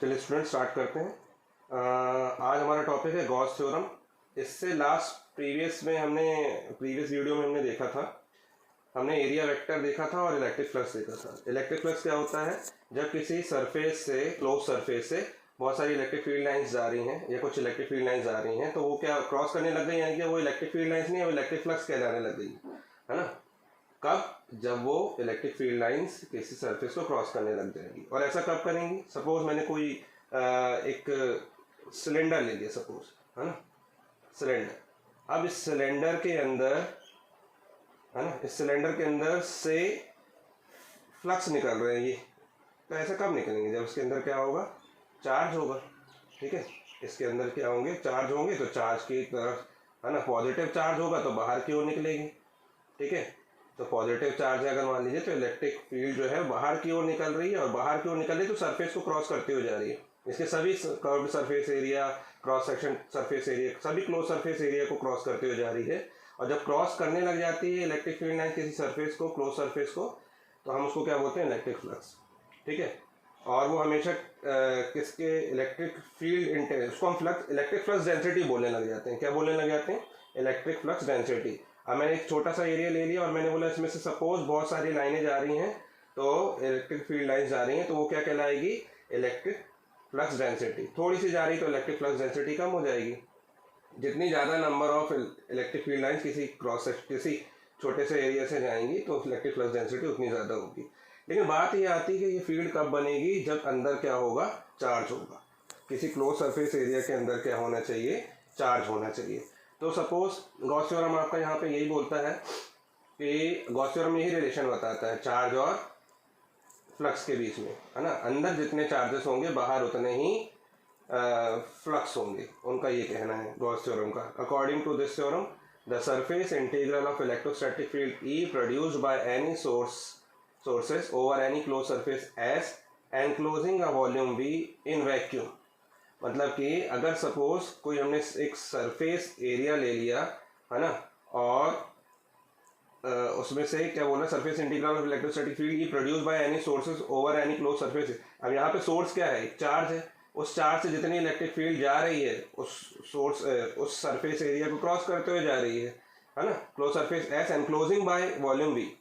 चलिए student start करते हैं। आज हमारा टॉपिक है गॉस थ्योरम। इससे प्रीवियस वीडियो में हमने देखा था, हमने एरिया वेक्टर देखा था और इलेक्ट्रिक फ्लक्स देखा था। इलेक्ट्रिक फ्लक्स क्या होता है? जब किसी सरफेस से, क्लोज सरफेस से बहुत सारी इलेक्ट्रिक फील्ड लाइंस जा रही हैं या कुछ इलेक्ट्रिक फील्ड लाइंस जा रही हैं, तो वो क्या क्रॉस करने लग गई, यानी कि वो इलेक्ट्रिक फील्ड लाइंस नहीं है, वो इलेक्ट्रिक फ्लक्स कहलाने लग गई है ना। कब? जब वो इलेक्ट्रिक फील्ड लाइंस किसी सरफेस को क्रॉस करने लग जाएगी। और ऐसा कब करेंगी? सपोज मैंने कोई एक सिलेंडर ले लिया, सपोज, है ना, सिलेंडर। अब इस सिलेंडर के अंदर, है ना, इस सिलेंडर के अंदर से फ्लक्स निकल रहे हैं ये। तो ऐसा कब निकलेंगे? जब इसके अंदर क्या होगा? चार्ज होगा। ठीक है, इसके अंदर क्या होंगे? चार्ज होंगे। तो चार्ज की तरफ, है ना, पॉजिटिव चार्ज होगा तो बाहर की ओर निकलेगी। ठीक है, तो पॉजिटिव चार्ज है अगर मान लीजिए, तो इलेक्ट्रिक फील्ड जो है बाहर की ओर निकल रही है, और बाहर की ओर निकल रही है तो सरफेस को क्रॉस करती हुई जा रही है। इसके सभी curved surface area, cross section surface area, सभी क्लोज सरफेस एरिया को क्रॉस करते हुए जा रही है। और जब क्रॉस करने लग जाती है इलेक्ट्रिक फील्ड लाइन किसी सरफेस को, क्लोज सरफेस को, तो हम उसको क्या बोलते हैं? Electric flux. ठीक है, और वो हमेशा किसके? इलेक्ट्रिक फील्ड, उसको हम फ्लक्स, इलेक्ट्रिक फ्लक्स डेंसिटी बोलने लग जाते हैं। क्या बोलने लग जाते हैं? Electric flux density. अब मैंने एक छोटा सा एरिया ले लिया और मैंने बोला इसमें से सपोज बहुत सारी लाइनें जा रही हैं, तो इलेक्ट्रिक फील्ड लाइन्स जा रही हैं, तो वो क्या कहलाएगी? Electric flux density. थोड़ी सी जा रही तो इलेक्ट्रिक फ्लक्स डेंसिटी कम हो जाएगी। जितनी ज़्यादा number of electric field lines किसी छोटे से एरिया से जाएंगी तो इलेक्ट्रिक फ्लक्स डेंसिटी उतनी ज़्यादा होगी। लेकिन बात ये आती है कि ये फील्ड कब बनेगी? जब अंदर क्या होगा? चार्ज होगा। किसी क्लोज सरफेस एरिया के अंदर क्या होना चाहिए? चार्ज होना चाहिए। तो सपोज गॉस थ्योरम आपका यहाँ पे यही बोलता है कि गॉस थ्योरम यही रिलेशन बताता है चार्ज और फ्लक्स के बीच में, है ना। अंदर जितने चार्जेस होंगे बाहर उतने ही फ्लक्स होंगे, उनका ये कहना है गॉस थ्योरम का। According to this theorem, the surface integral of electrostatic field E produced by any sources over any closed surface S enclosing a volume V in vacuum। मतलब कि अगर सपोज कोई हमने एक सरफेस एरिया ले लिया, है ना, और उसमें से क्या बोला? Surface integral of electrostatic field E produce by any sources over any close surface. अब यहाँ पे सोर्स क्या है? चार्ज है। उस चार्ज से जितनी इलेक्ट्रिक फील्ड जा रही है उस सरफेस एरिया को क्रॉस करते हुए जा रही है ना। Close surface S enclosing by volume we,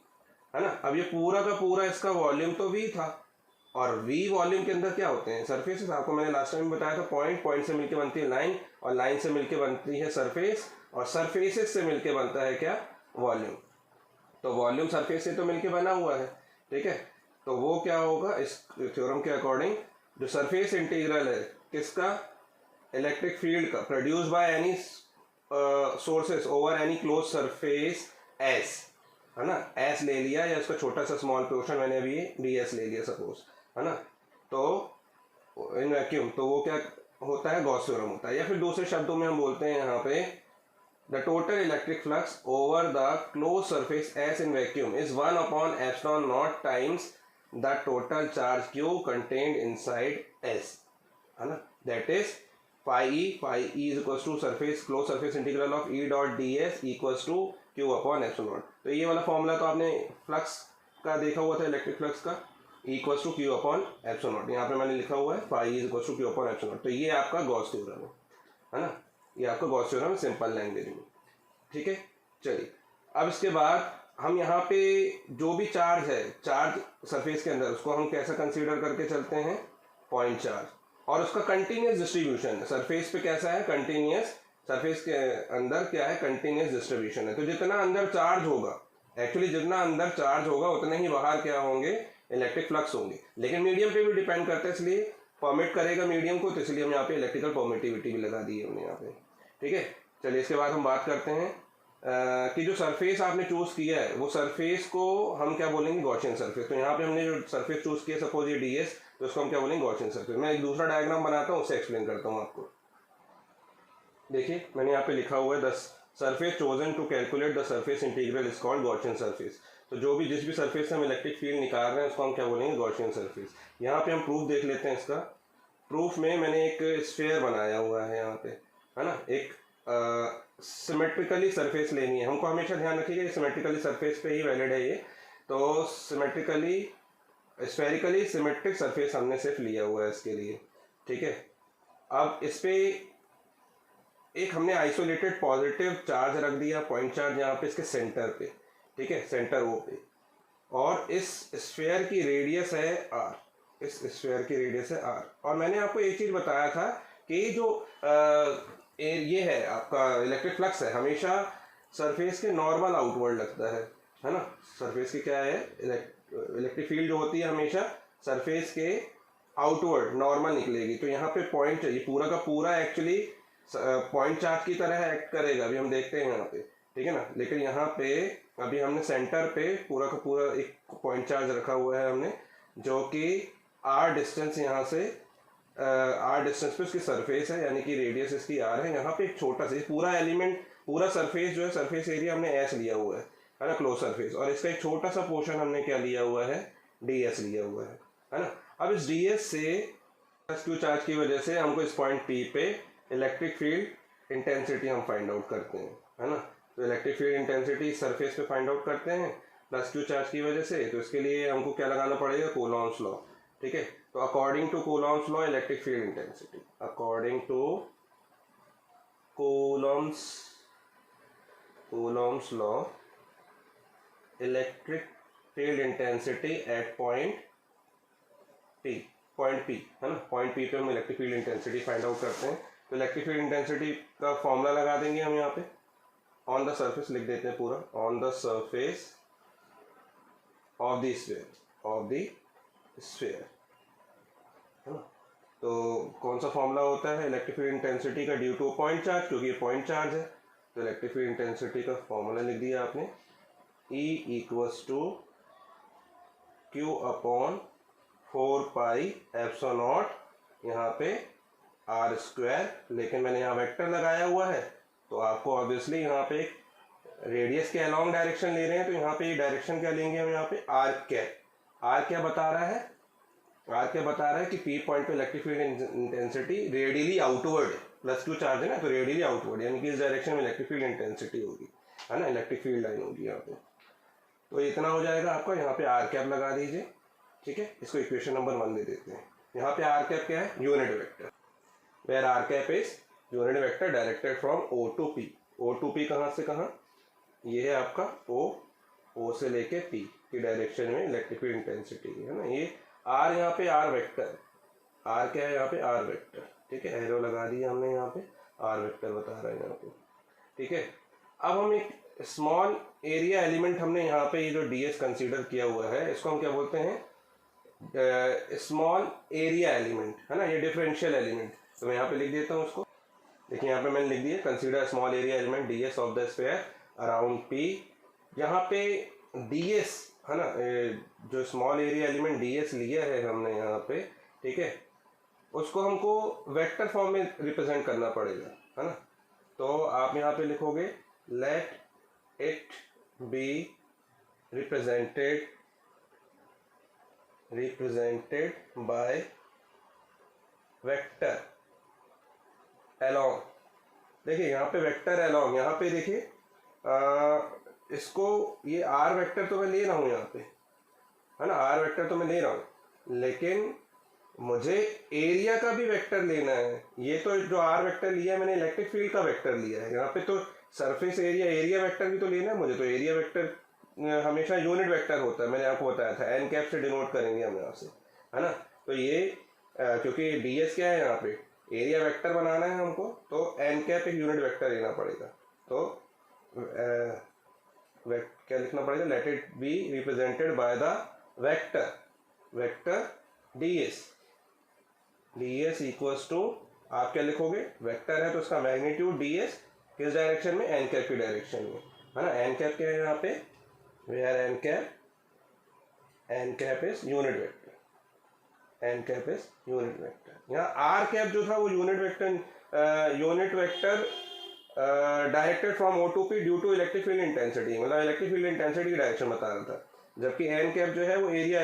है ना। अब ये पूरा का पूरा इसका वॉल्यूम तो वी था, और वी वॉल्यूम के अंदर क्या होते हैं? सरफेसेस। आपको मैंने लास्ट टाइम बताया था, पॉइंट से मिलके बनती है लाइन, और लाइन से मिलके बनती है सरफेस, और सरफेसेस से मिलके बनता है क्या? वॉल्यूम। तो वॉल्यूम सरफेस से तो मिलके बना हुआ है। ठीक है, तो वो क्या होगा? इस थ्योरम के अकॉर्डिंग जो सरफेस इंटीग्रल है किसका? इलेक्ट्रिक फील्ड का, produce by any sources over any close surface S, है ना। एस ले लिया, या इसका छोटा सा स्मॉल पोर्शन मैंने अभी डी एस ले लिया सपोज, है ना। तो इन वैक्यूम, तो वो क्या होता है? गॉस थ्योरम होता है। या फिर दूसरे शब्दों में हम बोलते हैं यहाँ पे, the total electric flux over the close surface S in vacuum is 1/ε0 times the total charge Q contained inside S, है ना। That is phi E is equals to surface, close surface integral of E dot D S equals to Q/ε0। तो ये वाला formula तो आपने flux का देखा हुआ था, इलेक्ट्रिक फ्लक्स का, इक्वल्स टू Q/ε0। यहाँ पे मैंने लिखा हुआ है phi is equals to Q/ε0। तो ये आपका गॉस थ्योरम है ना। ये आपका गॉस थ्योरम है सिंपल लैंग्वेज में। ठीक है, चलिए अब इसके बाद हम यहाँ पे जो भी चार्ज है, चार्ज सरफेस के अंदर, उसको हम कैसा कंसीडर करके चलते हैं? Point charge. और उसका कंटिन्यूस डिस्ट्रीब्यूशन है। सरफेस पे कैसा है? कंटिन्यूस। सरफेस के अंदर क्या है? कंटिन्यूस डिस्ट्रीब्यूशन है। तो जितना अंदर चार्ज होगा, एक्चुअली जितना अंदर चार्ज होगा उतने ही बाहर क्या होंगे? इलेक्ट्रिक फ्लक्स होंगे। लेकिन मीडियम पे भी डिपेंड करता है, इसलिए परमिट करेगा मीडियम को, तो इसलिए हम यहाँ पे इलेक्ट्रिकल परमिटिविटी भी लगा दी है हमने यहाँ पे। ठीक है, चलिए इसके बाद हम बात करते हैं कि जो सरफेस आपने चूज किया है, वो सरफेस को हम क्या बोलेंगे? Gaussian surface. तो यहाँ पे हमने जो सरफेस चूज किया, सपोज ये डी एस, तो उसको हम क्या बोलेंगे? Gaussian surface. मैं एक दूसरा डायग्राम बनाता हूँ, उससे एक्सप्लेन करता हूँ आपको। देखिए मैंने यहाँ पे लिखा हुआ है, the surface chosen to calculate the surface integral is called Gaussian surface. तो जिस भी सरफेस से हम इलेक्ट्रिक फील्ड निकाल रहे हैं उसको हम क्या बोलेंगे? Gaussian surface. यहाँ पे हम प्रूफ देख लेते हैं इसका। प्रूफ में मैंने एक स्फीयर बनाया हुआ है यहाँ पे, है ना। एक सिमेट्रिकली सरफेस लेनी है हमको, हमेशा ध्यान रखिएगा सिमेट्रिकली सरफेस पे ही वैलिड है ये। तो स्फेरिकली सिमेट्रिक सरफेस हमने सिर्फ लिया हुआ है इसके लिए, ठीक है। अब इस पे एक हमने आइसोलेटेड पॉजिटिव चार्ज रख दिया, पॉइंट चार्ज यहाँ पे इसके सेंटर पे, ठीक है, सेंटर ओ पे, और इस स्फीयर की रेडियस है आर, इस स्फीयर की रेडियस है आर। और मैंने आपको एक चीज़ बताया था कि जो ये है आपका इलेक्ट्रिक फ्लक्स है, हमेशा सरफेस के नॉर्मल आउटवर्ड लगता है ना। सरफेस की क्या है, इलेक्ट्रिक फील्ड जो होती है हमेशा सरफेस के आउटवर्ड नॉर्मल निकलेगी। तो यहाँ पे पॉइंट, ये पूरा का पूरा एक्चुअली पॉइंट चार्ज की तरह एक्ट करेगा, अभी हम देखते हैं यहाँ पे, ठीक है ना। लेकिन यहाँ पे अभी हमने सेंटर पे पूरा का पूरा एक पॉइंट चार्ज रखा हुआ है हमने, जो कि आर डिस्टेंस यहाँ से आर डिस्टेंस पे उसकी सरफेस है, यानी कि रेडियस इसकी आर है। यहाँ पे एक छोटा सा पूरा एलिमेंट, पूरा सरफेस जो है, सरफेस एरिया हमने एस लिया हुआ है ना, क्लोज सरफेस, और इसका एक छोटा सा पोर्शन हमने क्या लिया हुआ है, डी एस लिया हुआ है ना। अब इस डी एस से क्यू चार्ज की वजह से हमको इस पॉइंट पी पे इलेक्ट्रिक फील्ड इंटेंसिटी हम फाइंड आउट करते हैं, है ना। तो इलेक्ट्रिक फील्ड इंटेंसिटी सरफेस पे फाइंड आउट करते हैं प्लस क्यू चार्ज की वजह से। तो इसके लिए हमको क्या लगाना पड़ेगा, कूलॉम्स लॉ, ठीक है। तो according to Coulomb's law electric field intensity, according to Coulomb's law electric field intensity at point P है ना, पॉइंट पी पे हम electric field intensity find out करते हैं। तो इलेक्ट्रिक फील्ड इंटेंसिटी का फॉर्मूला लगा देंगे हम यहाँ पे, ऑन द सरफेस लिख देते हैं पूरा, on the surface of the sphere, है ना। तो कौन सा फॉर्मूला होता है इलेक्ट्रिक फील्ड इंटेंसिटी का, ड्यू टू पॉइंट चार्ज, क्योंकि ये पॉइंट चार्ज है। तो इलेक्ट्रिक फील्ड इंटेंसिटी का फॉर्मूला लिख दिया आपने, E equals to Q upon 4 pi epsilon naught, यहाँ पे आर स्क्वायर, लेकिन मैंने यहाँ वेक्टर लगाया हुआ है, तो आपको ऑब्वियसली यहाँ पे रेडियस के अलॉन्ग डायरेक्शन ले रहे हैं, तो यहाँ पे डायरेक्शन क्या लेंगे हम, यहाँ पे आर कैप। आर क्या बता रहा है, आर क्या बता रहा है कि पी पॉइंट पे electric field intensity radially outward, plus Q charge है ना, तो रेडियली आउटवर्ड, यानी कि इस डायरेक्शन में इलेक्ट्रिक फील्ड इंटेंसिटी होगी, है ना, इलेक्ट्रिक फील्ड लाइन होगी यहाँ पे। तो इतना हो जाएगा आपका, यहाँ पे आर कैप लगा दीजिए, ठीक है। इसको इक्वेशन नंबर 1 दे देते हैं। यहाँ पे आर कैप क्या है, unit vector, where R cap is unit vector directed from O to P. O to P कहाँ से कहाँ, ये है आपका ओ से लेके पी की डायरेक्शन में इलेक्ट्रिक फील्ड इंटेंसिटी है ना। ये आर, यहाँ पे आर वेक्टर, आर क्या है यहाँ पे, आर वेक्टर, ठीक है, एरो लगा दिया हमने यहाँ पे, आर वेक्टर बता रहा है यहाँ पे, ठीक है। अब हम एक स्मॉल एरिया एलिमेंट हमने यहाँ पे ये जो डी एस कंसिडर किया हुआ है, इसको हम क्या बोलते हैं, स्मॉल एरिया एलिमेंट, है ना, ये डिफरेंशियल एलिमेंट। तो मैं यहाँ पे लिख देता हूँ उसको, देखिए यहाँ पे मैंने लिख दिया, consider small area element D S of the sphere around P. यहाँ पे डी एस है ना, जो small area element D S लिया है हमने यहाँ पे, ठीक है, उसको हमको वेक्टर फॉर्म में रिप्रेजेंट करना पड़ेगा, है ना। तो आप यहाँ पे लिखोगे late it be represented by vector along। देखिए यहाँ पे वेक्टर along, यहाँ पे देखिए इसको, ये आर वेक्टर तो मैं ले रहा हूँ यहाँ पे, है ना, आर वेक्टर तो मैं ले रहा हूँ, लेकिन मुझे एरिया का भी वेक्टर लेना है। ये तो जो आर वेक्टर लिया है मैंने, इलेक्ट्रिक फील्ड का वेक्टर लिया है, यहाँ पे तो सरफेस एरिया वेक्टर भी तो लेना है मुझे। तो एरिया वेक्टर हमेशा यूनिट वेक्टर होता है, मैंने आपको बताया था, एन कैप से डिनोट करेंगे हम यहाँ से, है ना। तो ये क्योंकि डी एस क्या है, यहाँ पे एरिया वेक्टर बनाना है हमको, तो एन कैप एक यूनिट वेक्टर लेना पड़ेगा। तो क्या लिखना पड़ेगा, let it be represented by the vector D S equals to, आप क्या लिखोगे, वेक्टर है तो उसका मैग्नीट्यूड डी एस किस डायरेक्शन में, एन कैप की डायरेक्शन में, है ना। एन कैप क्या है यहाँ पे, where N cap is unit vector, N cap is unit vector. यहाँ आर कैप जो था वो unit vector directed from O to P due to electric field intensity, मतलब इलेक्ट्रिक फील्ड इंटेंसिटी की डायरेक्शन बता रहा था, जबकि एन कैप जो है वो एरिया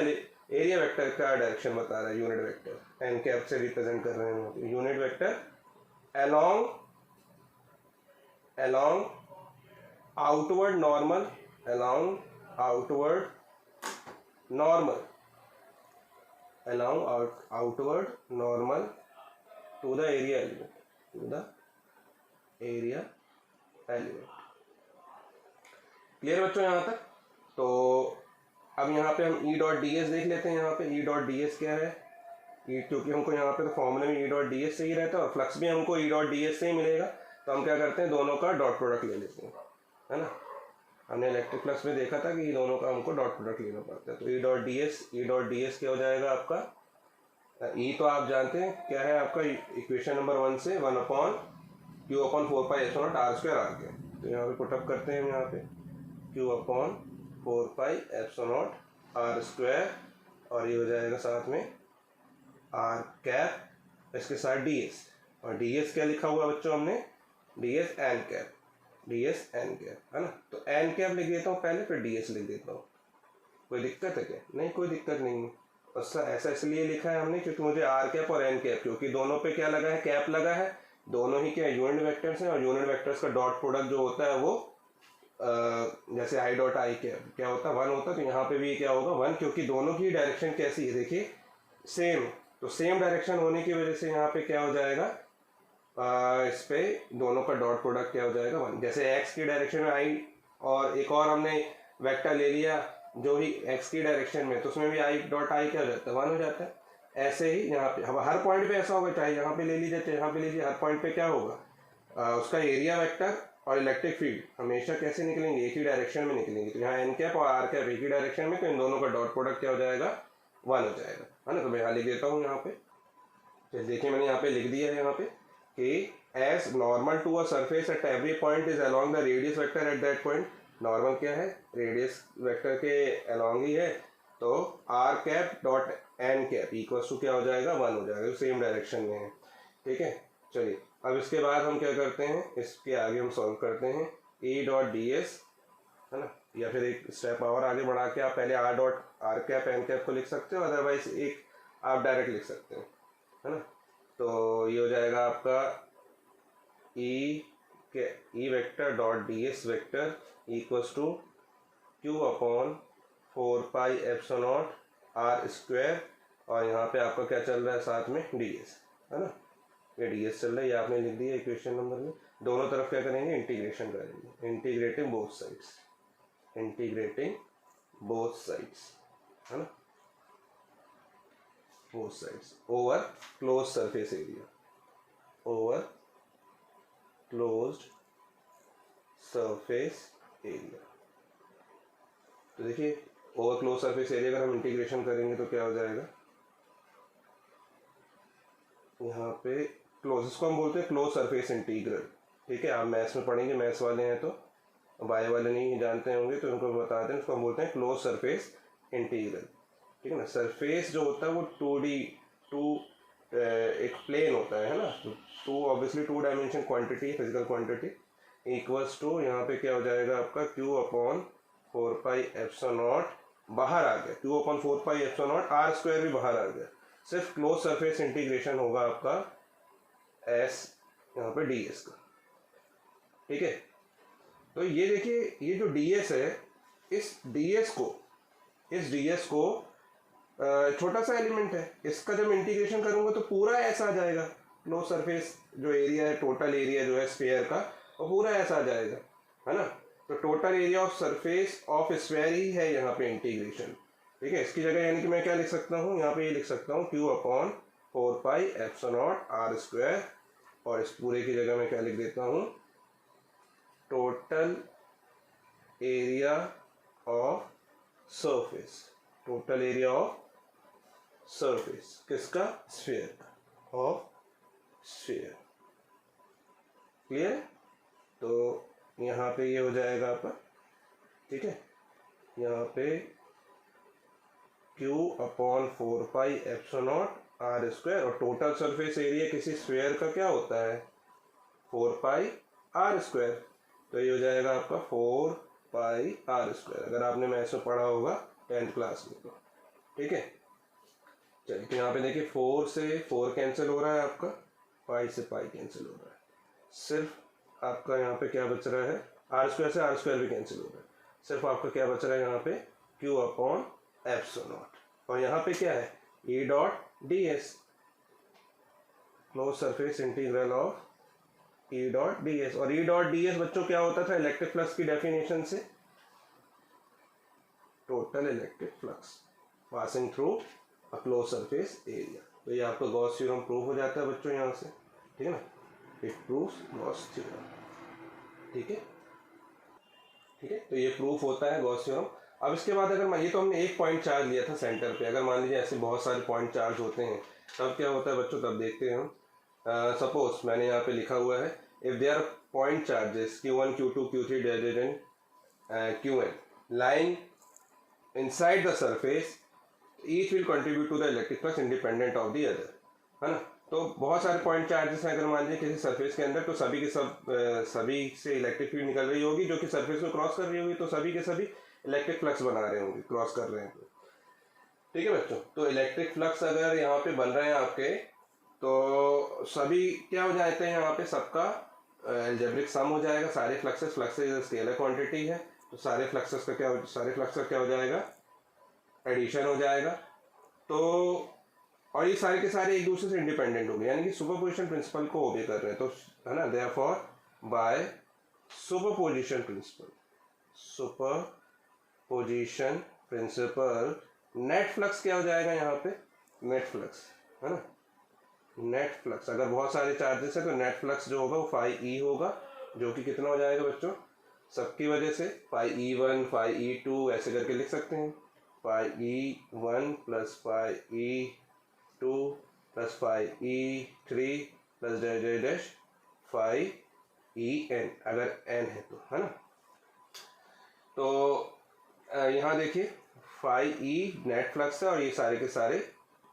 वेक्टर का डायरेक्शन बता रहा है, यूनिट वेक्टर एन कैप से रिप्रेजेंट कर रहे हैं, unit vector along outward normal, along outward normal to the area element, to the area element. Clear बच्चों यहाँ तक? तो अब यहाँ पे हम ई डॉट डी एस देख लेते हैं। यहाँ पे ई डॉट डी एस क्या है, क्योंकि हमको यहाँ पे तो फॉर्मूले में ई डॉट डी एस से ही रहता है और फ्लक्स भी हमको ई डॉट डी एस से ही मिलेगा, तो हम क्या करते हैं दोनों का डॉट प्रोडक्ट ले लेते हैं, है ना। हमने इलेक्ट्रिक फ्लक्स में देखा था कि दोनों का हमको डॉट प्रोडक्ट लेना पड़ता है। तो ई डॉट डी एस क्या हो जाएगा आपका, ई तो आप जानते हैं क्या है आपका इक्वेशन नंबर 1 से 1 upon Q upon 4 pi epsilon naught R square R के। तो यहाँ पे पुटअप करते हैं हम यहाँ पे Q upon 4 pi epsilon naught R square और ये हो जाएगा साथ में आर कैप, इसके साथ डी एस। और डी एस क्या लिखा हुआ बच्चों हमने, D S N cap, D S N cap, है ना। तो एन कैप लिख देता हूँ पहले, फिर डी एस लिख देता हूँ। कोई दिक्कत है क्या? नहीं, कोई दिक्कत नहीं है। बस ऐसा इसलिए लिखा है हमने क्योंकि मुझे आर कैप और एन कैप, क्योंकि दोनों पे क्या लगा है, कैप लगा है, दोनों ही क्या यूनिट वेक्टर्स हैं और यूनिट वेक्टर्स का डॉट प्रोडक्ट जो होता है वो जैसे आई डॉट आई कैप क्या होता है 1 होता है, तो यहाँ पे भी क्या होगा 1, क्योंकि दोनों की डायरेक्शन कैसी है देखिए सेम। तो सेम डायरेक्शन होने की वजह से यहाँ पे क्या हो जाएगा, इस पे दोनों का डॉट प्रोडक्ट क्या हो जाएगा 1। जैसे एक्स की डायरेक्शन में आई और एक और हमने वेक्टर ले लिया जो ही एक्स की डायरेक्शन में, तो उसमें भी आई डॉट आई क्या हो जाता है 1 हो जाता है। ऐसे ही यहाँ पे हर पॉइंट पे ऐसा होगा, चाहे यहाँ पे ले लीजिए चाहे यहाँ पे लीजिए, हर पॉइंट पे क्या होगा उसका एरिया वेक्टर और इलेक्ट्रिक फील्ड हमेशा कैसे निकलेंगे, एक ही डायरेक्शन में निकलेंगे। तो यहाँ एन कैप और आर कैप एक ही डायरेक्शन में, तो इन दोनों का डॉट प्रोडक्ट क्या हो जाएगा 1 हो जाएगा, है ना। तो मैं यहाँ लिख देता हूँ यहाँ पे, तो देखिए मैंने यहाँ पे लिख दिया है यहाँ पे कि as normal to a surface at every point is along the radius vector at that point. Normal क्या है, रेडियस वेक्टर के अलॉन्ग ही है, तो R cap dot N cap equals to क्या हो जाएगा 1 हो जाएगा, सेम डायरेक्शन में है, ठीक है। चलिए अब इसके बाद हम क्या करते हैं, इसके आगे हम सॉल्व करते हैं ई डॉट डी एस, है ना, या फिर एक स्टेप और आगे बढ़ा के आप पहले R dot R cap N cap को लिख सकते हो, अदरवाइज एक आप डायरेक्ट लिख सकते हो, है ना। तो ये हो जाएगा आपका E vector dot D S vector equals to Q upon 4 pi epsilon naught R square, और यहाँ पे आपका क्या चल रहा है साथ में डी एस, है ना। ये डी एस चल रहा है, ये आपने लिख दिया इक्वेशन नंबर में। दोनों तरफ क्या करेंगे, इंटीग्रेशन करेंगे, integrating both sides, integrating both sides, है ना, both sides over close surface area, over closed surface area. तो देखिए ओवर क्लोज सरफेस एरिया अगर हम इंटीग्रेशन करेंगे तो क्या हो जाएगा, यहाँ पे क्लोज, इसको हम बोलते हैं क्लोज सरफेस इंटीग्रल, ठीक है। आप मैथ्स में पढ़ेंगे, मैथ्स वाले हैं तो, बायो वाले नहीं जानते होंगे तो उनको बताते हैं, उसको हम बोलते हैं क्लोज सरफेस इंटीग्रल, ठीक है ना। सरफेस जो होता है वो 2D एक प्लेन होता है ना, two obviously 2 dimension quantity, physical quantity, equals to यहाँ पे क्या हो जाएगा आपका Q upon 4 pi epsilon naught, बाहर आ गया Q upon 4 pi epsilon naught, R square भी बाहर आ गया, सिर्फ क्लोज सरफेस इंटीग्रेशन होगा आपका एस यहाँ पे डी एस का, ठीक है। तो ये देखिए ये जो डी एस है, इस डी एस को छोटा सा एलिमेंट है, इसका जब इंटीग्रेशन करूंगा तो पूरा ऐसा आ जाएगा, क्लोज सरफेस जो एरिया है, टोटल एरिया जो है स्फीयर का, वो पूरा ऐसा आ जाएगा, है ना। तो total area of surface of sphere ही है यहाँ पे इंटीग्रेशन, ठीक है। इसकी जगह यानी कि मैं क्या लिख सकता हूँ, यहाँ पे ये लिख सकता हूँ Q upon 4 pi epsilon naught R square, और इस पूरे की जगह मैं क्या लिख देता हूँ, total area of surface, total area of surface किसका, स्फीयर का, ऑफ स्फीयर। क्लियर? तो यहाँ पे ये हो जाएगा आपका, ठीक है, यहाँ पे Q upon 4 pi epsilon naught R square, और टोटल सरफेस एरिया किसी स्फीयर का क्या होता है 4 पाई आर स्क्वायर, तो ये हो जाएगा आपका 4 पाई आर स्क्वायर, अगर आपने मैथ्स में पढ़ा होगा 10th क्लास में तो, ठीक है। चलिए तो यहाँ पे देखिए 4 से 4 कैंसिल हो रहा है आपका, पाई से पाई कैंसिल हो रहा है, सिर्फ आपका यहाँ पे क्या बच रहा है, आर स्क्वायर से आर स्क्वायर भी कैंसिल हो रहा है, सिर्फ आपका क्या बच रहा है यहाँ पे क्यू अपॉन एप्सिलॉन नॉट, और यहाँ पे क्या है ई dot D S, close surface integral of E dot D S. और ई डॉट डी एस बच्चों क्या होता था इलेक्ट्रिक फ्लक्स की डेफिनेशन से? Total electric flux passing through a close surface area. तो ये आपका गॉस थ्योरम प्रूव हो जाता है बच्चों यहाँ से, ठीक है ना, इट प्रूव्स गॉस थ्योरम, ठीक है, ठीक है। तो ये प्रूफ होता है गॉस थ्योरम। अब इसके बाद अगर ये तो हमने एक पॉइंट चार्ज लिया था सेंटर पे, अगर मान लीजिए ऐसे बहुत सारे पॉइंट चार्ज होते हैं तब क्या होता है बच्चों, तब देखते हैं हम। सपोज मैंने यहाँ पे लिखा हुआ है if there are point charges Q1 Q2 Q3 dead and Qn line inside the surface each will contribute to the electric flux independent of the other, है ना। तो बहुत सारे पॉइंट चार्जेस हैं अगर मान लीजिए किसी सरफेस के अंदर, तो सभी के सभी से इलेक्ट्रिक फील्ड निकल रही होगी जो कि सरफेस को क्रॉस कर रही होगी, तो सभी के सभी इलेक्ट्रिक फ्लक्स बना रहे होंगे, क्रॉस कर रहे हैं, ठीक है बच्चों। तो इलेक्ट्रिक फ्लक्स अगर यहाँ पे बन रहे हैं आपके, तो सभी क्या हो जाते हैं यहाँ पे, सबका अलजेब्रिक सम हो जाएगा। सारे फ्लक्सेस स्केलर क्वांटिटी है, तो सारे फ्लक्सेस का क्या हो जाएगा, एडिशन हो जाएगा। तो और ये सारे के सारे एक दूसरे से इंडिपेंडेंट हो गए, यानी कि सुपरपोजिशन प्रिंसिपल को ओबे कर रहे हैं, तो है ना, therefore by superposition principle net flux क्या हो जाएगा यहाँ पे, नेट फ्लक्स, है ना, नेट फ्लक्स। अगर बहुत सारे चार्जेस है तो नेट फ्लक्स जो होगा वो फाई ई होगा, जो कि कितना हो जाएगा बच्चों, सबकी वजह से फाई E1 फाई E2 ऐसे करके लिख सकते हैं, phi E1 plus phi E2 plus phi E3 plus dash phi En, अगर n है तो, है ना। तो यहाँ देखिए फाई E नेट फ्लक्स है और ये सारे के सारे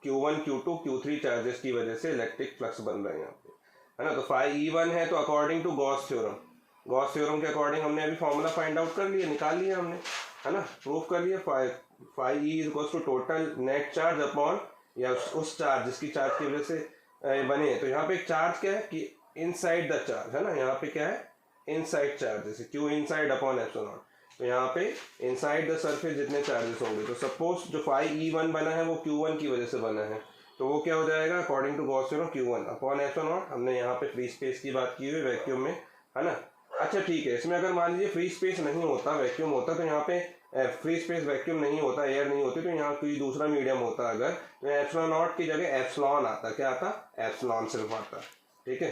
Q1 Q2 Q3 चार्जेस की वजह से इलेक्ट्रिक फ्लक्स बन रहे हैं यहाँ पे, है ना। तो फाई E1 है तो अकॉर्डिंग टू गॉस थ्योरम के अकॉर्डिंग हमने अभी फॉर्मूला फाइंड आउट कर लिया, निकाल लिया हमने, है ना, प्रूफ कर लिया। Phi E is equals to total net charge upon या उस चार्ज जिसकी चार्ज की वजह से बने हैं। तो यहाँ पे एक चार्ज क्या है कि इनसाइड द चार्ज, है ना, यहाँ पे क्या है, इनसाइड चार्ज, जैसे Q इनसाइड अपॉन एप्सिलॉन। तो यहाँ पे इनसाइड द सरफेस जितने चार्जेस होंगे, तो सपोज जो फाई E1 बना है वो Q1 की वजह से बना है, तो वो क्या हो जाएगा according to Gauss theorem, Q1 upon epsilon. हमने यहाँ पे फ्री स्पेस की बात की हुई वैक्यूम में, है ना। अच्छा ठीक है, इसमें अगर मान लीजिए फ्री स्पेस नहीं होता, वैक्यूम होता, तो यहाँ पे फ्री स्पेस वैक्यूम नहीं होता, एयर नहीं होती, तो यहाँ कोई दूसरा मीडियम होता अगर, तो एप्सिलॉन नॉट की जगह एप्सिलॉन आता, क्या आता, एप्सिलॉन सिर्फ आता, ठीक है।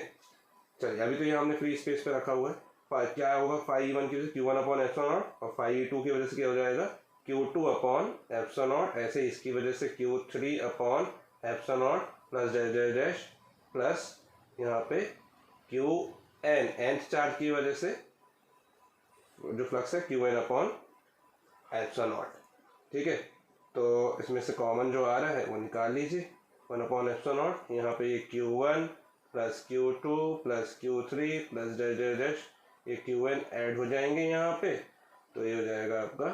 चलिए अभी तो ये हमने फ्री स्पेस पे रखा हुआ है। क्या होगा फाई E1 की वजह से Q1 अपॉन एप्सिलॉन नॉट, और फाई E2 की वजह से क्या हो जाएगा Q2 अपॉन एप्सिलॉन नॉट, ऐसे इसकी वजह से Q3 upon epsilon not plus dash plus यहाँ पे Qn, nth चार्ज की वजह से जो फ्लक्स है Qn अपॉन एप्सिलॉन नॉट, ठीक है। तो इसमें से कॉमन जो आ रहा है वो निकाल लीजिए, 1 अपॉन एप्सिलॉन नॉट, यहाँ पे ये Q1 plus Q2 plus Q3 plus dash ये Qn ऐड हो जाएंगे यहाँ पे, तो ये हो जाएगा आपका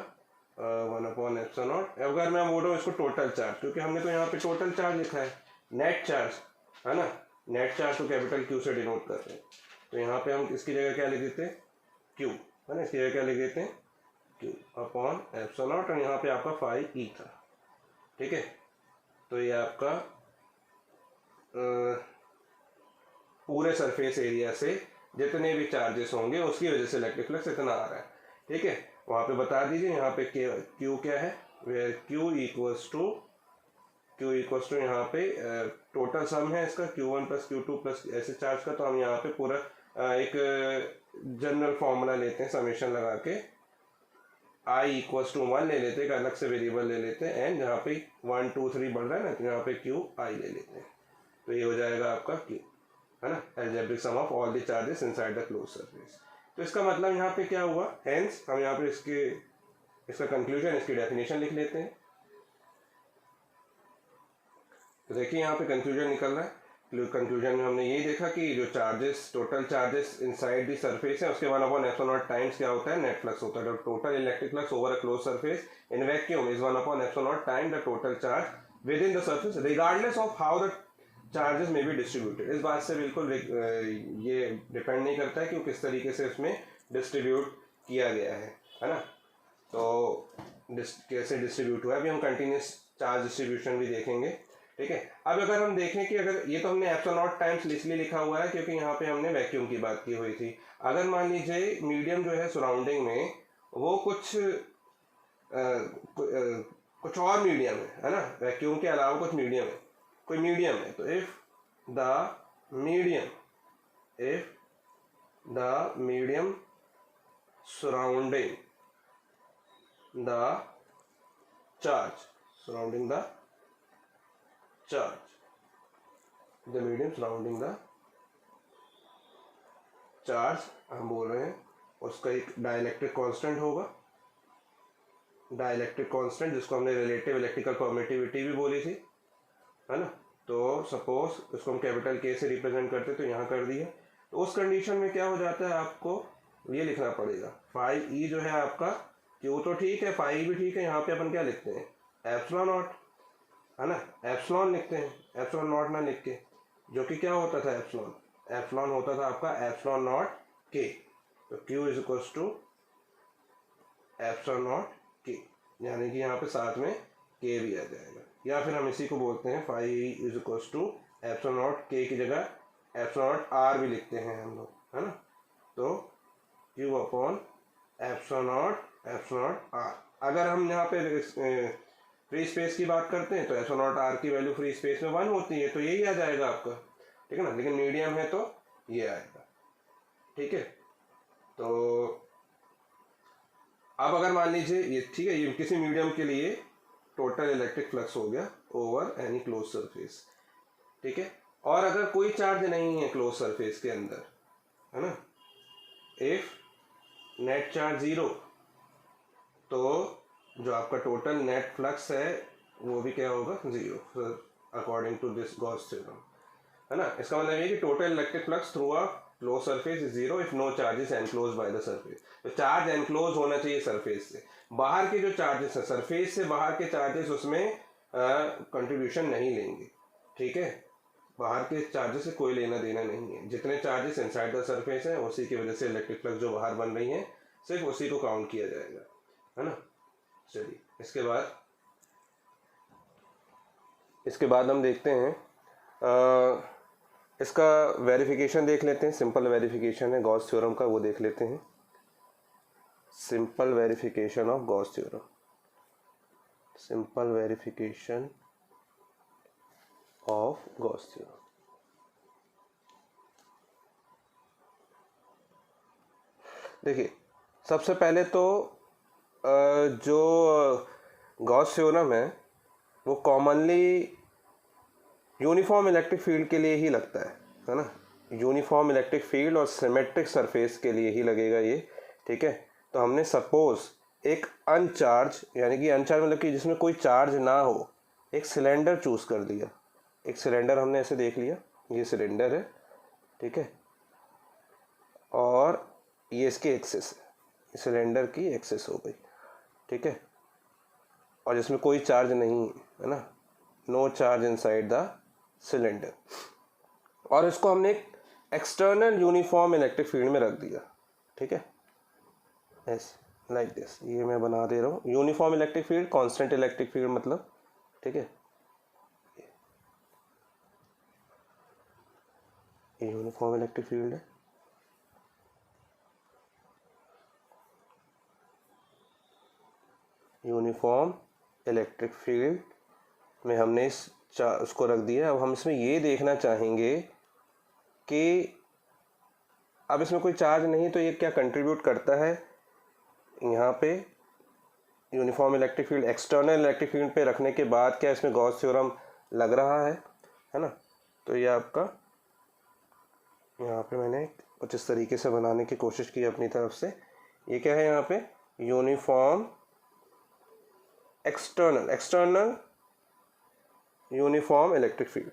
1 अपॉन एप्सिलॉन नॉट। अगर मैं बोल रहा हूँ इसको टोटल चार्ज, क्योंकि हमने तो यहाँ पे टोटल चार्ज लिखा है, नेट चार्ज, है ना, नेट चार्ज तो कैपिटल Q से डिनोट करते हैं, तो यहाँ पे हम इसकी जगह क्या लिख देते हैं, Q, है ना, इसकी जगह क्या लिख देते हैं, Q अपॉन एप्सिलॉन नॉट, और यहाँ पे आपका फाई E था, ठीक है। तो ये आपका पूरे सरफेस एरिया से जितने भी चार्जेस होंगे उसकी वजह से इलेक्ट्रिक फ्लक्स इतना आ रहा है, ठीक है। वहाँ पे बता दीजिए यहाँ पे Q क्या है, वेयर Q इक्वल्स टू यहाँ पे टोटल सम है इसका Q1 प्लस Q2 प्लस ऐसे चार्ज का। तो हम यहाँ पे पूरा एक जनरल फॉर्मूला लेते हैं, समेशन लगा के I इक्वल्स टू 1 ले लेते हैं, एक अलग से वेरिएबल ले लेते हैं, एंड यहाँ पे 1 2 3 बढ़ रहा है ना, तो यहाँ पे Q I ले लेते हैं, तो ये हो जाएगा आपका Q, है ना, algebraic sum of all the charges inside the close surface. तो इसका मतलब यहाँ पे क्या हुआ, हेंस हम यहाँ पे इसका कंक्लूजन, इसकी डेफिनेशन लिख लेते हैं। तो देखिए यहाँ पे कंक्लूजन निकल रहा है। कंक्लूजन में हमने ये देखा कि जो charges, total charges inside the surface है, उसके 1 अपॉन एप्सिलॉन नॉट टाइम्स क्या होता है, नेट फ्लक्स होता है। Total electric flux over a close surface in vacuum is 1 upon epsilon not time the total charge with in the surface regardless of how the charges में be distributed. इस बात से बिल्कुल ये डिपेंड नहीं करता है कि वो किस तरीके से इसमें डिस्ट्रीब्यूट किया गया है ना। तो कैसे डिस्ट्रीब्यूट हुआ है, अभी हम कंटिन्यूस चार्ज डिस्ट्रीब्यूशन भी देखेंगे। ठीक है। अब अगर हम देखें कि अगर ये तो हमने एप्सिलॉन नॉट टाइम्स इसलिए लिखा हुआ है क्योंकि यहाँ पे हमने वैक्यूम की बात की हुई थी। अगर मान लीजिए मीडियम जो है सराउंडिंग में वो कुछ और मीडियम है ना, वैक्यूम के अलावा कुछ मीडियम है, कोई मीडियम है, तो if the medium surrounding the charge the medium surrounding the charge हम बोल रहे हैं उसका एक डाइलेक्ट्रिक कांस्टेंट होगा, डाइलेक्ट्रिक कांस्टेंट जिसको हमने रिलेटिव इलेक्ट्रिकल परमिटिविटी भी बोली थी, है ना। तो सपोज इसको हम कैपिटल के से रिप्रेजेंट करते तो यहाँ कर दिया, तो उस कंडीशन में क्या हो जाता है, आपको ये लिखना पड़ेगा फाई ई जो है आपका, क्यू तो ठीक है, फाई भी ठीक है, यहाँ पे अपन क्या लिखते हैं एप्सिलॉन नॉट, है ना, एप्सिलॉन लिखते हैं, एप्सिलॉन नॉट ना लिख के, जो कि क्या होता था एप्सिलॉन होता था आपका एप्सिलॉन नॉट के, तो Q is equals to epsilon naught के, यानी कि यहाँ पे साथ में के भी आ जाएगा, या फिर हम इसी को बोलते हैं phi is equals to epsilon naught के की जगह एप्सिलॉन नॉट आर भी लिखते हैं हम लोग, है ना। तो Q upon epsilon naught R. अगर हम यहाँ पे फ्री स्पेस की बात करते हैं तो एप्सिलॉन नॉट आर की वैल्यू फ्री स्पेस में 1 होती है, तो यही आ जाएगा आपका, ठीक है ना, लेकिन मीडियम है तो ये आएगा, ठीक है। तो अब अगर मान लीजिए ये, ठीक है, ये किसी मीडियम के लिए टोटल इलेक्ट्रिक फ्लक्स हो गया ओवर एनी क्लोज सरफेस, ठीक है, और अगर कोई चार्ज नहीं है क्लोज सरफेस के अंदर, है ना, इफ नेट चार्ज 0, तो जो आपका टोटल नेट फ्लक्स है वो भी क्या होगा 0 according to this Gauss theorem, है ना। इसका मतलब ये कि total electric flux through a close surface is 0 if no charges enclose by the surface. तो चार्ज एनक्लोज होना चाहिए सरफेस से, बाहर के जो चार्जेस है सरफेस से बाहर के चार्जेस उसमें कंट्रीब्यूशन नहीं लेंगे, ठीक है, बाहर के चार्जेस से कोई लेना देना नहीं है, जितने चार्जेस इनसाइड द सरफेस हैं उसी की वजह से इलेक्ट्रिक फ्लक्स जो बाहर बन रही है सिर्फ उसी को काउंट किया जाएगा, है ना। चलिए इसके बाद हम देखते हैं इसका वेरिफिकेशन देख लेते हैं, सिंपल वेरिफिकेशन है गॉस थ्योरम का, वो देख लेते हैं, simple verification of Gauss theorem, simple verification of Gauss theorem. देखिए सबसे पहले तो जो गॉस थ्योरम है वो कॉमनली यूनिफॉर्म इलेक्ट्रिक फील्ड के लिए ही लगता है ना, यूनिफॉर्म इलेक्ट्रिक फील्ड और सिमेट्रिक सरफेस के लिए ही लगेगा ये, ठीक है। तो हमने सपोज एक अनचार्ज, यानी कि अनचार्ज मतलब कि जिसमें कोई चार्ज ना हो, एक सिलेंडर चूज कर लिया, एक सिलेंडर हमने ऐसे देख लिया, ये सिलेंडर है, ठीक है, और ये इसकी एक्सिस है, सिलेंडर की एक्सिस हो गई, ठीक है, और जिसमें कोई चार्ज नहीं है ना, no charge inside the cylinder, और इसको हमने एक एक्सटर्नल यूनिफॉर्म इलेक्ट्रिक फील्ड में रख दिया, ठीक है, ऐसे लाइक दिस, ये मैं बना दे रहा हूँ uniform electric field, constant electric field मतलब, ठीक है, ये यूनिफॉर्म इलेक्ट्रिक फील्ड है, यूनिफॉर्म इलेक्ट्रिक फील्ड में हमने उसको रख दिया। अब हम इसमें ये देखना चाहेंगे कि अब इसमें कोई चार्ज नहीं तो ये क्या कंट्रीब्यूट करता है, यहाँ पे uniform electric field external electric field पे रखने के बाद क्या इसमें गॉस थ्योरम लग रहा है ना। तो ये आपका यहाँ पे मैंने कुछ इस तरीके से बनाने की कोशिश की अपनी तरफ से, ये क्या है यहाँ पे uniform external uniform electric field,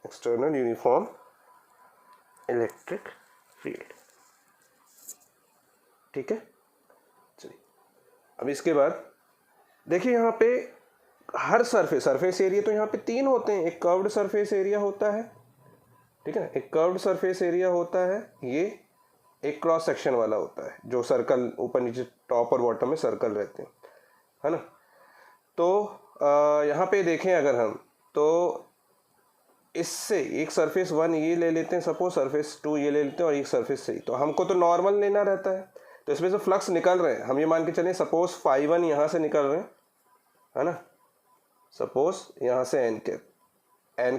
external uniform electric field, ठीक है। चलिए अब इसके बाद देखिए यहाँ पे हर सरफेस एरिया तो यहाँ पे 3 होते हैं, एक कर्व्ड सरफेस एरिया होता है, ठीक है ना, एक कर्व्ड सरफेस एरिया होता है, ये एक क्रॉस सेक्शन वाला होता है जो सर्कल ऊपर नीचे टॉप और बॉटम में सर्कल रहते हैं, है ना। तो यहाँ पे देखें अगर हम तो इससे एक सरफेस 1 ये ले लेते हैं, सपोज सरफेस 2 ये ले लेते हैं और एक सरफेस 3, तो हमको तो नॉर्मल लेना रहता है, तो इसमें से फ्लक्स निकल रहे हैं, हम ये मान के चलें सपोज φ1 यहाँ से निकल रहे हैं, है ना, सपोज यहाँ से एन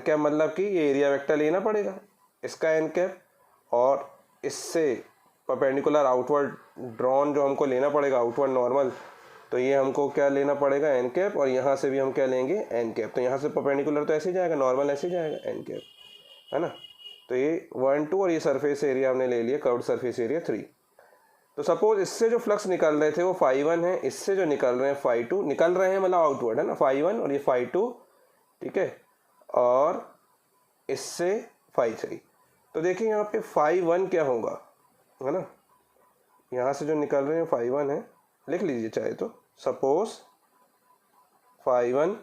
कैप मतलब कि ये एरिया वेक्टर लेना पड़ेगा इसका एन कैप, और इससे परपेंडिकुलर आउटवर्ड ड्रॉन जो हमको लेना पड़ेगा आउटवर्ड नॉर्मल, तो ये हमको क्या लेना पड़ेगा एन कैप, और यहाँ से भी हम क्या लेंगे एन कैप, तो यहाँ से परपेंडिकुलर तो ऐसे ही जाएगा, नॉर्मल ऐसे ही जाएगा एन कैप, है ना। तो ये 1 2 और ये सरफेस एरिया हमने ले लिया, कर्व्ड सरफेस एरिया 3। तो सपोज इससे जो फ्लक्स निकल रहे थे वो φ1 है, इससे जो निकल रहे हैं φ2 निकल रहे हैं, मतलब आउटवर्ड है ना, φ1 और ये φ2, ठीक है, और इससे φ3। तो देखिए यहाँ पे φ1 क्या होगा, है ना, यहाँ से जो निकल रहे हैं φ1 है, लिख लीजिए चाहे तो, सपोज φ1,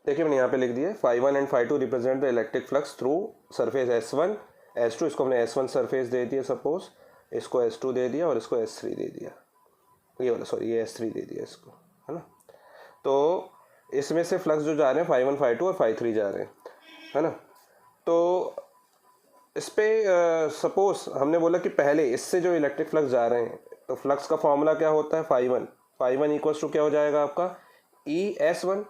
देखिए मैंने यहाँ पे लिख दिया φ1 and φ2 represent the electric flux through surface S1 S2, इसको हमने S1 सरफेस दे दिया, सपोज इसको S2 दे दिया और इसको S3 दे दिया, ये वाला सॉरी ये S3 दे दिया इसको, है ना। तो इसमें से फ्लक्स जो जा रहे हैं φ1 φ2 और φ3 जा रहे हैं, है ना। तो इस पे सपोज हमने बोला कि पहले इससे जो इलेक्ट्रिक फ्लक्स जा रहे हैं, तो फ्लक्स का फॉर्मूला क्या होता है φ1 इक्वल्स टू क्या हो जाएगा आपका ES1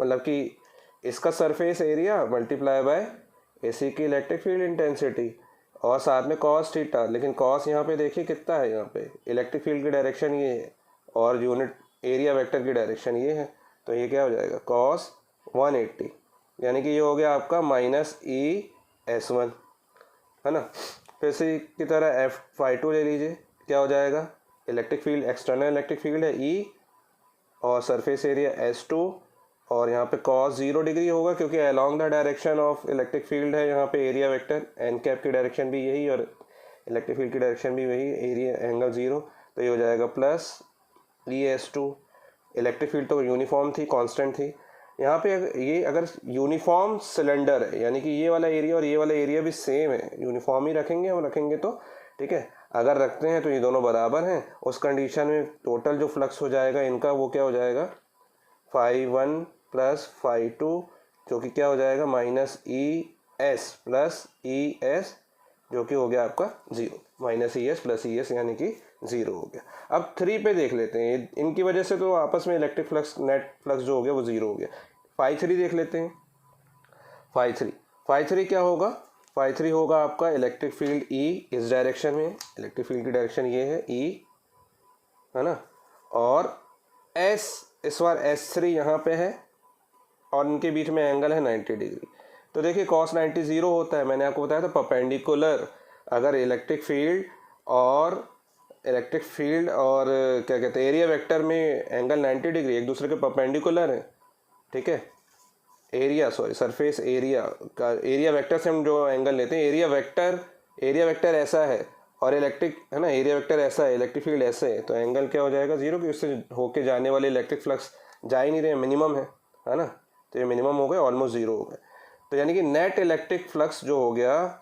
मतलब कि इसका surface area multiply by AC की इलेक्ट्रिक फील्ड इंटेंसिटी और साथ में cos थीटा, लेकिन cos यहाँ पे देखिए कितना है, यहाँ पे इलेक्ट्रिक फील्ड की डायरेक्शन ये है और यूनिट एरिया वेक्टर की डायरेक्शन ये है, तो ये क्या हो जाएगा cos 180, यानी कि ये हो गया आपका -ES1, है ना। फिर से की तरह φ2 ले लीजिए, क्या हो जाएगा, electric field external electric field है E और सरफेस एरिया S2, और यहाँ पे cos 0 डिग्री होगा क्योंकि along the direction of electric field है, यहाँ पे एरिया वेक्टर एन कैप की डायरेक्शन भी यही और इलेक्ट्रिक फील्ड की डायरेक्शन भी वही, एरिया एंगल 0, तो ये हो जाएगा प्लस ES2। इलेक्ट्रिक फील्ड तो यूनिफॉर्म थी, कांस्टेंट थी। यहाँ पे ये अगर यूनिफॉर्म सिलेंडर है, यानी कि ये वाला एरिया और ये वाला एरिया भी सेम है, यूनिफॉर्म ही रखेंगे हम, रखेंगे तो ठीक है, अगर रखते हैं तो ये दोनों बराबर हैं, उस कंडीशन में टोटल जो फ्लक्स हो जाएगा इनका वो क्या हो जाएगा φ1 प्लस φ2, जो कि क्या हो जाएगा -ES प्लस ES, जो कि हो गया आपका 0, -ES प्लस ES यानी कि 0 हो गया। अब 3 पे देख लेते हैं, इनकी वजह से तो आपस में इलेक्ट्रिक फ्लक्स नेट फ्लक्स जो हो गया वो 0 हो गया। φ3 देख लेते हैं, φ3 क्या होगा, φ3 होगा आपका इलेक्ट्रिक फील्ड E इस डायरेक्शन में, इलेक्ट्रिक फील्ड की डायरेक्शन ये है E, है ना, और S इस बार S3 यहाँ पे है और इनके बीच में एंगल है 90 डिग्री। तो देखिए cos 90 0 होता है, मैंने आपको बताया था परपेंडिकुलर, अगर इलेक्ट्रिक फील्ड और क्या कहते हैं एरिया वेक्टर में एंगल 90 डिग्री एक दूसरे के परपेंडिकुलर है, ठीक है, सरफेस एरिया का एरिया वेक्टर से हम जो एंगल लेते हैं, एरिया वेक्टर ऐसा है और इलेक्ट्रिक है ना, एरिया वेक्टर ऐसा है, इलेक्ट्रिक फील्ड ऐसे है, तो एंगल क्या हो जाएगा 0, कि उससे होके जाने वाले इलेक्ट्रिक फ्लक्स जा ही नहीं रहे, मिनिमम है ना, तो ये मिनिमम हो गया, ऑलमोस्ट 0 हो गया। तो यानी कि नेट इलेक्ट्रिक फ्लक्स जो हो गया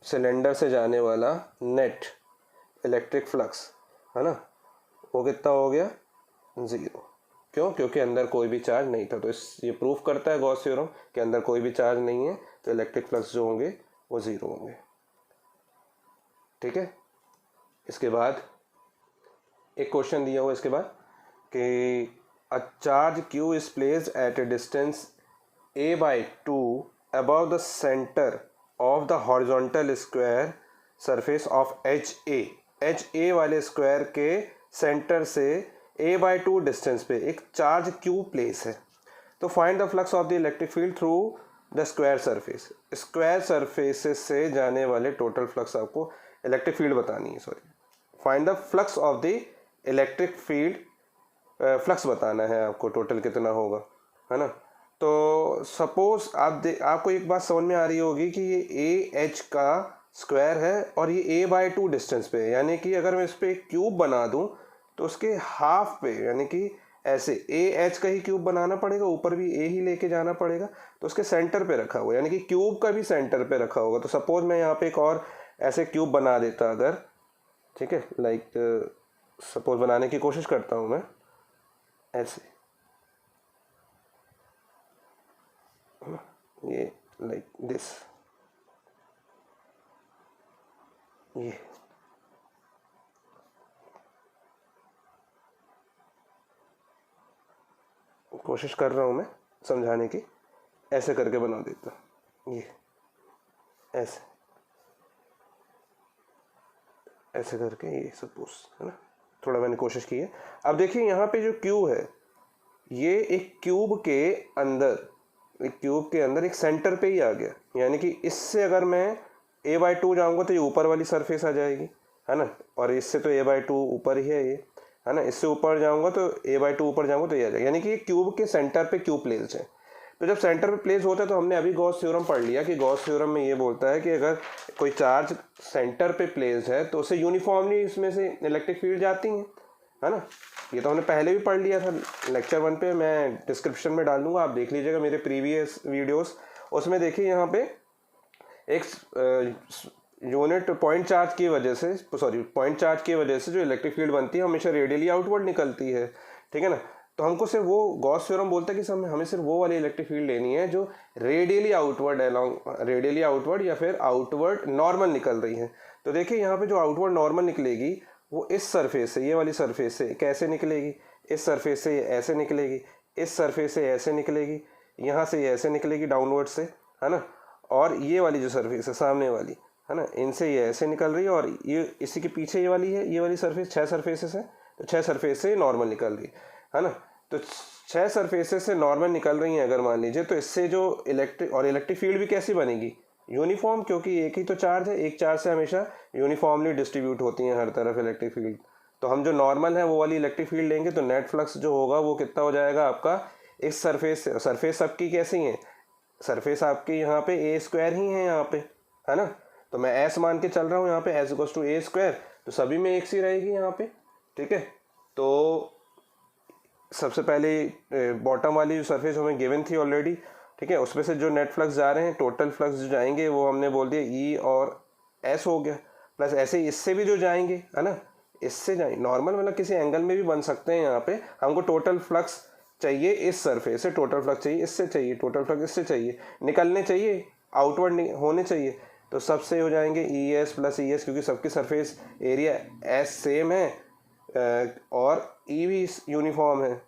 सिलेंडर से जाने वाला नेट इलेक्ट्रिक फ्लक्स, है ना, वो कितना हो गया 0। क्यों, क्योंकि अंदर कोई भी चार्ज नहीं था। तो ये प्रूफ करता है गॉस थ्योरम कि अंदर कोई भी चार्ज नहीं है, तो इलेक्ट्रिक फ्लक्स जो होंगे वो 0 होंगे, ठीक है। इसके बाद एक क्वेश्चन दिया हुआ इसके बाद कि a charge Q is placed at A distance a/2 above the center of the horizontal square surface of HA वाले स्क्वायर के सेंटर से a/2 डिस्टेंस पे एक चार्ज Q प्लेस है। तो find the flux of the electric field through the square surface से जाने वाले टोटल फ्लक्स, आपको इलेक्ट्रिक फील्ड बतानी है, find the flux of the electric field, flux बताना है आपको, टोटल कितना होगा, है ना। तो सपोज आपको एक बात समझ में आ रही होगी कि ये AH का स्क्वायर है और ये a/2 डिस्टेंस पे है, यानी कि अगर मैं इस पर एक क्यूब बना दूं तो उसके हाफ पे, यानी कि ऐसे AH का ही क्यूब बनाना पड़ेगा, ऊपर भी A ही लेके जाना पड़ेगा, तो उसके सेंटर पे रखा हुआ, यानी कि क्यूब का भी सेंटर पे रखा होगा। तो सपोज मैं यहाँ पे एक और ऐसे क्यूब बना देता अगर, ठीक है, लाइक सपोज बनाने की कोशिश करता हूँ मैं, ऐसे, ये लाइक दिस, ये कोशिश कर रहा हूँ मैं समझाने की, ऐसे करके बना देता हूँ, ये ऐसे ऐसे करके, ये सपोज है ना, थोड़ा मैंने कोशिश की है। अब देखिए यहाँ पे जो क्यूब है, ये एक क्यूब के अंदर एक सेंटर पे ही आ गया, यानी कि इससे अगर मैं a/2 जाऊँगा तो ये ऊपर वाली सरफेस आ जाएगी, है ना, और इससे तो a/2 ऊपर ही है ये, है ना, इससे ऊपर जाऊँगा तो a/2 ऊपर जाऊँगा तो ये आ जाएगा, यानी कि ये क्यूब के सेंटर पे क्यूब प्लेस्ड है। तो जब सेंटर पे प्लेस होता है तो हमने अभी गॉस थ्योरम पढ़ लिया कि गॉस थ्योरम में ये बोलता है कि अगर कोई चार्ज सेंटर पे प्लेस्ड है तो उसे यूनिफॉर्मली इसमें से इलेक्ट्रिक फील्ड जाती हैं, है ना। ये तो हमने पहले भी पढ़ लिया था लेक्चर 1 पे, मैं डिस्क्रिप्शन में डाल दूंगा, आप देख लीजिएगा मेरे प्रीवियस वीडियोस। उसमें देखिए यहाँ पे एक यूनिट पॉइंट चार्ज की वजह से जो इलेक्ट्रिक फील्ड बनती है हमेशा रेडियली आउटवर्ड निकलती है, ठीक है ना। तो हमको सिर्फ वो गॉस थ्योरम बोलता है कि हमें सिर्फ वो वाली इलेक्ट्रिक फील्ड लेनी है जो रेडियली आउटवर्ड या फिर आउटवर्ड नॉर्मल निकल रही है। तो देखिए यहाँ पे जो आउटवर्ड नॉर्मल निकलेगी वो इस सरफेस से, ये वाली सरफेस से कैसे निकलेगी, इस सरफेस से ये ऐसे निकलेगी, इस सरफेस से ऐसे निकलेगी, यहाँ से ये ऐसे निकलेगी डाउनवर्ड से, है ना, और ये वाली जो सरफेस है सामने वाली, है ना, इनसे ये ऐसे निकल रही है, और ये इसी के पीछे ये वाली सरफेस 6 सरफेसेस है, तो 6 सरफेस से नॉर्मल निकल रही है ना। तो 6 सरफेसेस से नॉर्मल निकल रही हैं अगर मान लीजिए, तो इससे जो इलेक्ट्रिक फील्ड भी कैसी बनेगी, यूनिफॉर्म, क्योंकि एक ही तो चार्ज है, एक चार्ज से हमेशा यूनिफॉर्मली डिस्ट्रीब्यूट होती हैं हर तरफ इलेक्ट्रिक फील्ड। तो हम जो नॉर्मल है वो वाली इलेक्ट्रिक फील्ड लेंगे तो नेट फ्लक्स जो होगा वो कितना हो जाएगा आपका, इस सरफेस सबकी कैसी है, सरफेस आपकी यहाँ पे a² ही है यहाँ पे, है ना। तो मैं s मान के चल रहा हूँ यहाँ पे, s = a², तो सभी में एक सी रहेगी यहाँ पे, ठीक है। तो सबसे पहले बॉटम वाली जो सरफेस हमें गिवन थी ऑलरेडी, ठीक है, उसमें से जो नेट फ्लक्स जा रहे हैं, टोटल फ्लक्स जो जाएंगे वो हमने बोल दिया E और S हो गया, प्लस ऐसे ही इससे भी जो जाएंगे, है ना, इससे जाएंगे नॉर्मल, मतलब किसी एंगल में भी बन सकते हैं। यहाँ पे हमको टोटल फ्लक्स चाहिए इस सरफेस से, टोटल फ्लक्स चाहिए इससे, चाहिए टोटल फ्लक्स इससे, चाहिए निकलने चाहिए, आउटवर्ड होने चाहिए, तो सबसे हो जाएंगे ES + ES, क्योंकि सबकी सरफेस एरिया S सेम है और E भी यूनिफॉर्म है,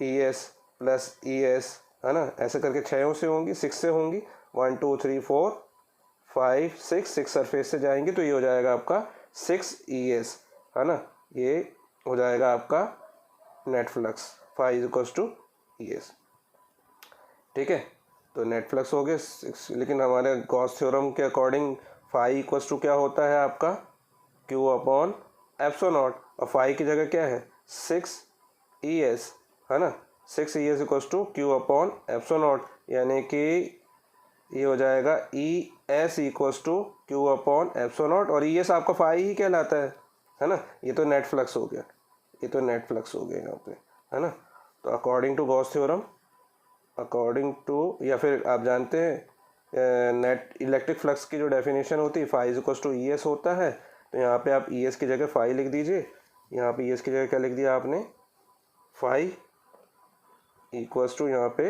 ES + ES, है ना, ऐसे करके 6 से होंगी, 6 से होंगी, 1 2 3 4 5 6 सरफेस से जाएंगे, तो ये हो जाएगा आपका 6 ES, है ना, ये हो जाएगा आपका नेट फ्लक्स phi = ES, ठीक है। तो नेट फ्लक्स हो गए 6, लेकिन हमारे गॉस थ्योरम के अकॉर्डिंग phi = क्या होता है आपका, Q/ε0, और phi की जगह क्या है 6 ES, है ना, 6 ES = Q/ε0, यानी कि ये हो जाएगा ES = Q/ε0, और ES आपका phi ही कहलाता है ना। ये तो नेट फ्लक्स हो गया, ये तो नेट फ्लक्स हो गया यहाँ पे, है ना। तो अकॉर्डिंग टू गॉस थ्योरम, या फिर आप जानते हैं नेट इलेक्ट्रिक फ्लक्स की जो डेफिनेशन होती है phi = ES होता है, तो यहाँ पे आप ES की जगह phi लिख दीजिए, यहाँ पे ES की जगह क्या लिख दिया आपने, phi = यहाँ पे,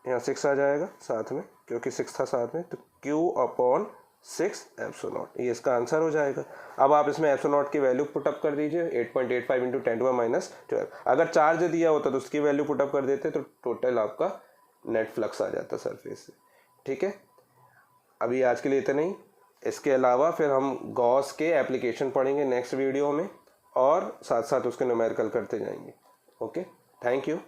यहाँ 6 आ जाएगा साथ में, क्योंकि 6 था साथ में, तो Q/6ε0, ये इसका आंसर हो जाएगा। अब आप इसमें ε0 की वैल्यू पुटअप कर दीजिए, 8.85 × 10⁻12। अगर चार्ज दिया होता तो उसकी वैल्यू पुटअप कर देते तो टोटल आपका नेट फ्लक्स आ जाता सरफेस से, ठीक है। अभी आज के लिए इतना ही, इसके अलावा फिर हम गॉस के एप्लीकेशन पढ़ेंगे नेक्स्ट वीडियो में, और साथ साथ उसके न्यूमेरिकल करते जाएंगे। Okay, thank you.